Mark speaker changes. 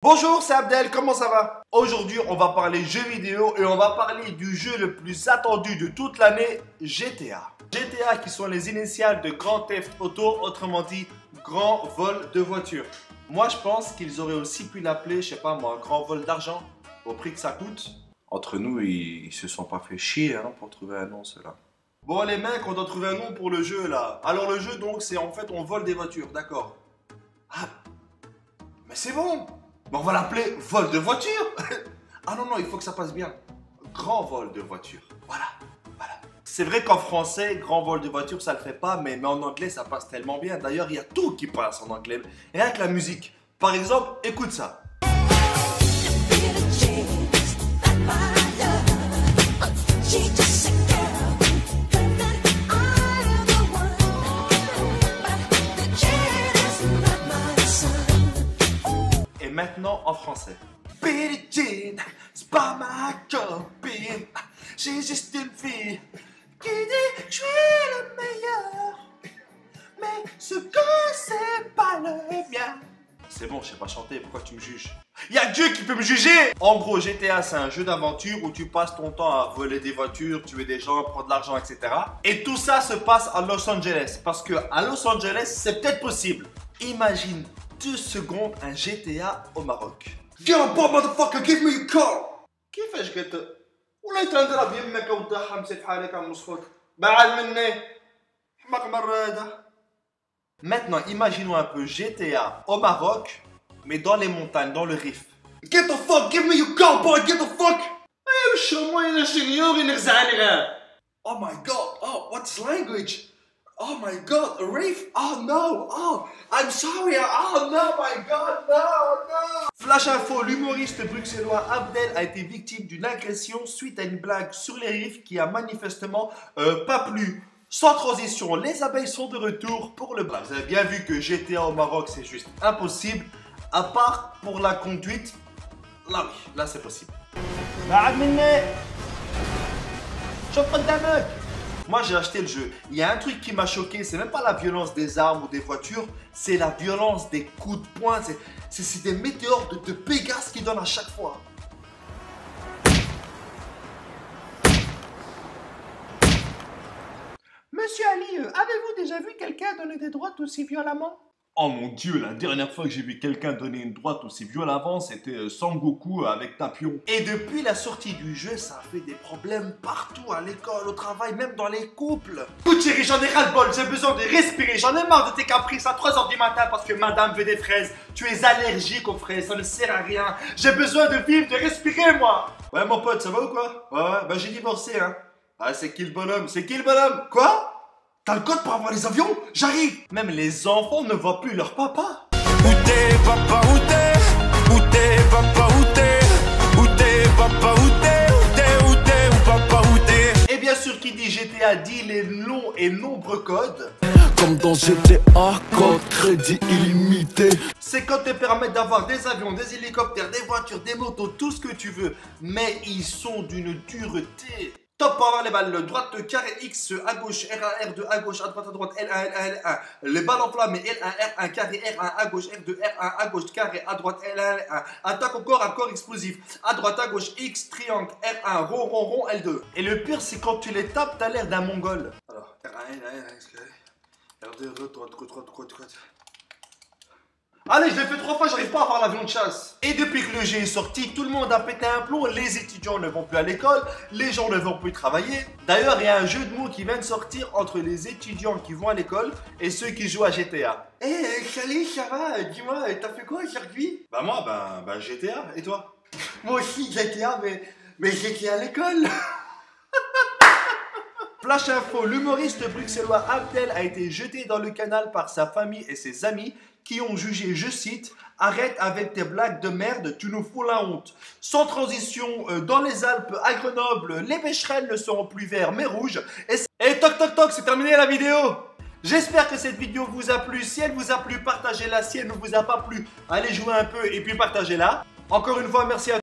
Speaker 1: Bonjour, c'est Abdel, comment ça va? Aujourd'hui, on va parler jeux vidéo et on va parler du jeu le plus attendu de toute l'année, GTA. GTA qui sont les initiales de Grand Theft Auto, autrement dit, grand vol de voiture. Moi, je pense qu'ils auraient aussi pu l'appeler, je sais pas moi, grand vol d'argent, au prix que ça coûte. Entre nous, ils se sont pas fait chier hein, pour trouver un nom, ceux-là. Bon, les mecs, on doit trouver un nom pour le jeu, là. Alors, le jeu, donc, c'est en fait, on vole des voitures, d'accord. Ah, mais c'est bon! Mais on va l'appeler vol de voiture. Ah non, non, il faut que ça passe bien. Grand vol de voiture. Voilà, voilà. C'est vrai qu'en français, grand vol de voiture, ça le fait pas, mais en anglais, ça passe tellement bien. D'ailleurs, il y a tout qui passe en anglais. Rien que la musique. Par exemple, écoute ça. Maintenant en français. Billie Jean, c'est pas ma copine. J'ai juste une fille qui dit que je suis le meilleur. Mais ce que c'est pas le mien. C'est bon, je sais pas chanter, pourquoi tu me juges? Y'a Dieu qui peut me juger! En gros, GTA, c'est un jeu d'aventure où tu passes ton temps à voler des voitures, tuer des gens, prendre de l'argent, etc. Et tout ça se passe à Los Angeles. Parce que à Los Angeles, c'est peut-être possible. Imagine 2 secondes un GTA au Maroc. Get on board, motherfucker, give me your car! كيفاش قلت؟ والله تنضرب يمك وتضحى مسيت حالك على مسخوط. بعد مني. حماق مرة هذا. Maintenant, imaginons un peu GTA au Maroc, mais dans les montagnes, dans le Rif. Get the fuck, give me your car, boy, get the fuck! Oh my god, oh, what's language? Oh my god, a rave? Oh no, oh, I'm sorry, oh no, my god, no. Flash info, l'humoriste bruxellois Abdel a été victime d'une agression suite à une blague sur les riffs qui a manifestement pas plu. Sans transition, les abeilles sont de retour pour le blague. Vous avez bien vu que GTA au Maroc c'est juste impossible, à part pour la conduite. Là oui, là c'est possible. Moi j'ai acheté le jeu, il y a un truc qui m'a choqué, c'est même pas la violence des armes ou des voitures, c'est la violence des coups de poing, c'est des météores de Pégase qui donnent à chaque fois. Monsieur Ali, avez-vous déjà vu quelqu'un donner des droites aussi violemment? Oh mon dieu, la dernière fois que j'ai vu quelqu'un donner une droite aussi violemment, c'était Sangoku avec Tapion. Et depuis la sortie du jeu, ça a fait des problèmes partout, à l'école, au travail, même dans les couples. Écoute chérie, j'en ai ras-le-bol, j'ai besoin de respirer, j'en ai marre de tes caprices à 3 h du matin parce que madame veut des fraises. Tu es allergique aux fraises, ça ne sert à rien. J'ai besoin de vivre, de respirer moi. Ouais mon pote, ça va ou quoi? Ouais, bah j'ai divorcé hein. Ah c'est qui le bonhomme? C'est qui le bonhomme? Quoi? T'as le code pour avoir les avions? J'arrive! Même les enfants ne voient plus leur papa. Où t'es, papa, où t'es? Où t'es, papa, où t'es? Où t'es, papa, où t'es? Où t'es, où t'es, où papa, où t'es? Et bien sûr, qui dit GTA dit les longs et nombreux codes.
Speaker 2: Comme dans GTA, code crédit illimité.
Speaker 1: Ces codes te permettent d'avoir des avions, des hélicoptères, des voitures, des motos, tout ce que tu veux. Mais ils sont d'une dureté. Top pour avoir les balles, droite carré X à gauche, R1, R2 à gauche, à droite, L1, L1, L1. Les balles enflammées, L1, R1 carré, R1 à gauche, R2, R1 à gauche, carré, à droite, L1, L1. Attaque au corps, à corps explosif. À droite, à gauche, X, triangle, R1, rond, rond, rond, L2. Et le pire, c'est quand tu les tapes, t'as l'air d'un mongol. Alors, R1, L1, R2, droite, droite. Allez, je l'ai fait 3 fois, j'arrive pas à avoir l'avion de chasse. Et depuis que le jeu est sorti, tout le monde a pété un plomb, les étudiants ne vont plus à l'école, les gens ne vont plus travailler. D'ailleurs, il y a un jeu de mots qui vient de sortir entre les étudiants qui vont à l'école et ceux qui jouent à GTA. Salut, ça va? Dis-moi, t'as fait quoi aujourd'hui? Bah moi, GTA, et toi? Moi aussi GTA, mais j'étais à l'école. Flash info, l'humoriste bruxellois Abdel a été jeté dans le canal par sa famille et ses amis qui ont jugé, je cite, « Arrête avec tes blagues de merde, tu nous fous la honte ». Sans transition, dans les Alpes, à Grenoble, les Becherelles ne seront plus verts mais rouges. Et toc toc toc, c'est terminé la vidéo. J'espère que cette vidéo vous a plu. Si elle vous a plu, partagez-la. Si elle ne vous a pas plu, allez jouer un peu et puis partagez-la. Encore une fois, merci à tous.